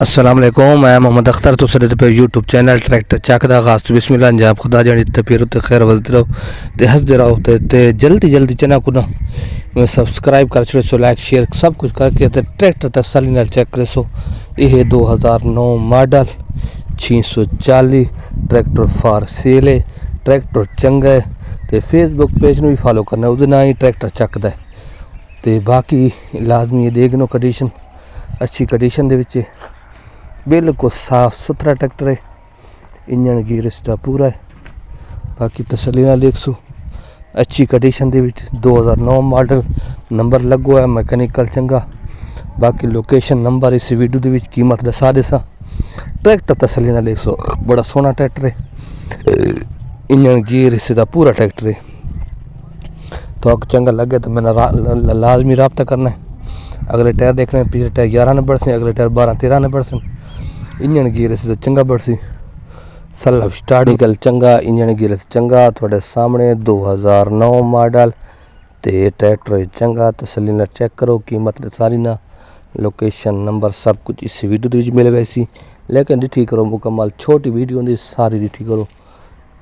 अस्सलाम वालेकुम, मैं मोहम्मद अख्तर तो सर पे यूट्यूब चैनल ट्रैक्टर चक दा आगाज़ तो बिस्मिल्लाह अंजाम खुदा जानी ते फिर उत्ते खैर वजद रहो ते हंसदे रहो ते जल्दी चैनल को ना सब्सक्राइब कर छो, लाइक शेयर सब कुछ करके ते ट्रैक्टर तसल्ली नाल चेक करे सो। यह 2009 मॉडल 640 ट्रैक्टर फॉर सेल है। ट्रैक्टर चंगा है ते फेसबुक पेज में भी फॉलो करना, उहदे नाल ही ट्रैक्टर चकदा है ते बाकी लाजमी ये देखनो कंडीशन अच्छी कंडीशन दे विच बिल्कुल साफ सुथरा ट्रैक्टर है। इंजन गियर इसका पूरा है, बाकी तसल्ली नाल देख सो अच्छी कंडीशन दे विच 2009 मॉडल नंबर लगो है मैकेनिकल चंगा। बाकी लोकेशन नंबर इस वीडियो दे विच कीमत दसा देसा। ट्रैक्टर तसल्ली नाल देख सो बड़ा सोहना ट्रैक्टर है। इंजन गियर इसका पूरा ट्रैक्टर है। तो आपको चंगा लगे तो मैंने लाजमी रब्ता करना है। अगले टायर देखने पिछले टायर 11 नंबर से, अगले टायर 12-13 नंबर से। इंजन गियर से चंगा बड़सी सलफ स्टार्ट निकल चंगा, इंजन गियर से चंगा थोड़े सामने 2009 मॉडल ते ट्रैक्टर चंगा। तसल्ली नाल चेक करो, कीमत सारी ना लोकेशन नंबर सब कुछ इस वीडियो के मिले वैसी, लेकिन डिठी करो मुकम्मल छोटी वीडियो होंगी सारी डिठी करो,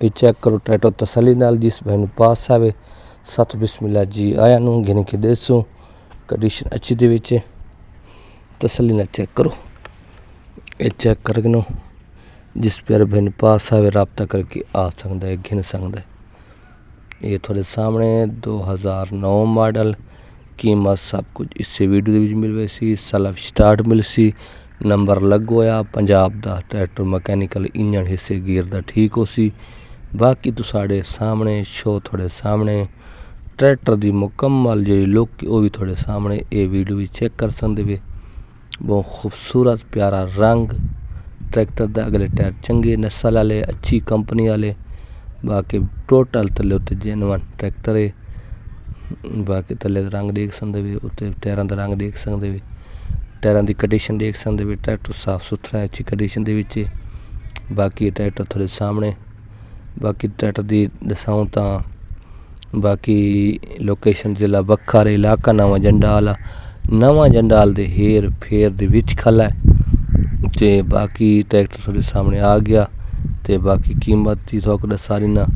ये चेक करो ट्रैक्टर तसल्ली नाल। जिस भाई पास आवे सत बिस्मिल्लाह जी आया नू गिन के देसो। कंडीशन अच्छी दे विच तसल्ली नाल चेक करो, ये चेक करके नो जिस प्यारे भाई पास आवे रब्ता करके आ सकता है, गिन सकता है। ये थोड़े सामने 2009 मॉडल, कीमत सब कुछ इस वीडियो के मिल वैसी। सेल्फ स्टार्ट मिल सी, नंबर लगो होया पंजाब दा। ट्रैक्टर मैकेनिकल इंजन हिस्से गियर दा ठीक हो सी। बाकी तो साढ़े सामने शो थोड़े सामने ट्रैक्टर दी मुकम्मल जी लुक वो भी थोड़े सामने ये वीडियो भी चेक कर सकते वे। बहुत खूबसूरत प्यारा रंग ट्रैक्टर दा। अगले टायर चंगे नस्ल वाले अच्छी कंपनी वाले। बाकी टोटल थले उत्ते जेनवन ट्रैक्टर है। बाकी थले रंग देख सकते वे, उत्ते टायरां दा रंग देख सकते वे, टायरां दी कंडीशन देख सकते वे। ट्रैक्टर साफ सुथरा अच्छी कंडीशन दे विच। बाकी ट्रैक्टर थोड़े सामने। बाकी ट्रैक्टर दी दसाऊं तां बाकी लोकेशन जिला बखारे इलाका नवा जंडाल, नवा जंडाल दे हेर फेर दे विच खला है ते बाकी ट्रैक्टर थोड़े सामने आ गया ते बाकी कीमत दी थोक सारी ना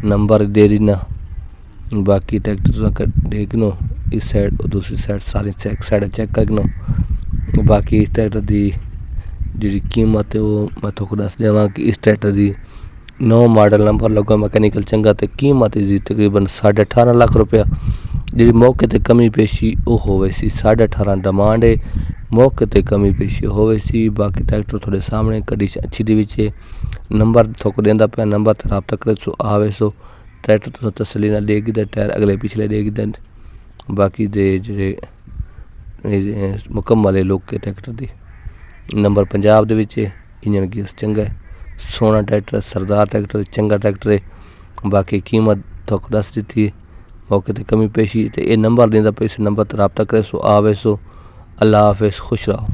नंबर दे दी ना। बाकी ट्रैक्टर देखनो इस साइड और दूसरी साइड सारी साइड चेक करनो। बाकी इस ट्रैक्टर दी जी कीमत है वो मैं थोक दस देवां कि इस ट्रैक्टर दी 9 मॉडल नंबर लगा मैकेनिकल चंगा ते कीमत इसकी तकरीबन 18.5 लाख रुपया। जी मौके ते कमी पेशी वो होवे सी 18.5 डिमांड है, मौके ते कमी पेशी होवे सी। बाकी ट्रैक्टर थोड़े सामने कंडीशन अच्छी दी विच नंबर थोक देंदा पे, नंबर ते रब्ता करे सो आवे सो। ट्रैक्टर तो तसल्ली नाल देगी दे टायर अगले पिछले देगी दे। बाकी दे जे मुकम्मल है लोग के tractor the number Punjab they which engine gear चंगा है, सोहना ट्रैक्टर सरदार ट्रैक्टर चंगा ट्रैक्टर है। बाकी कीमत थोक दस दी मौके ते कमी पेशी ते ये नंबर देंदा पे, इस नंबर ते रब्ता करे सो आवे सो। अल्लाह हाफिज़, खुश रहो।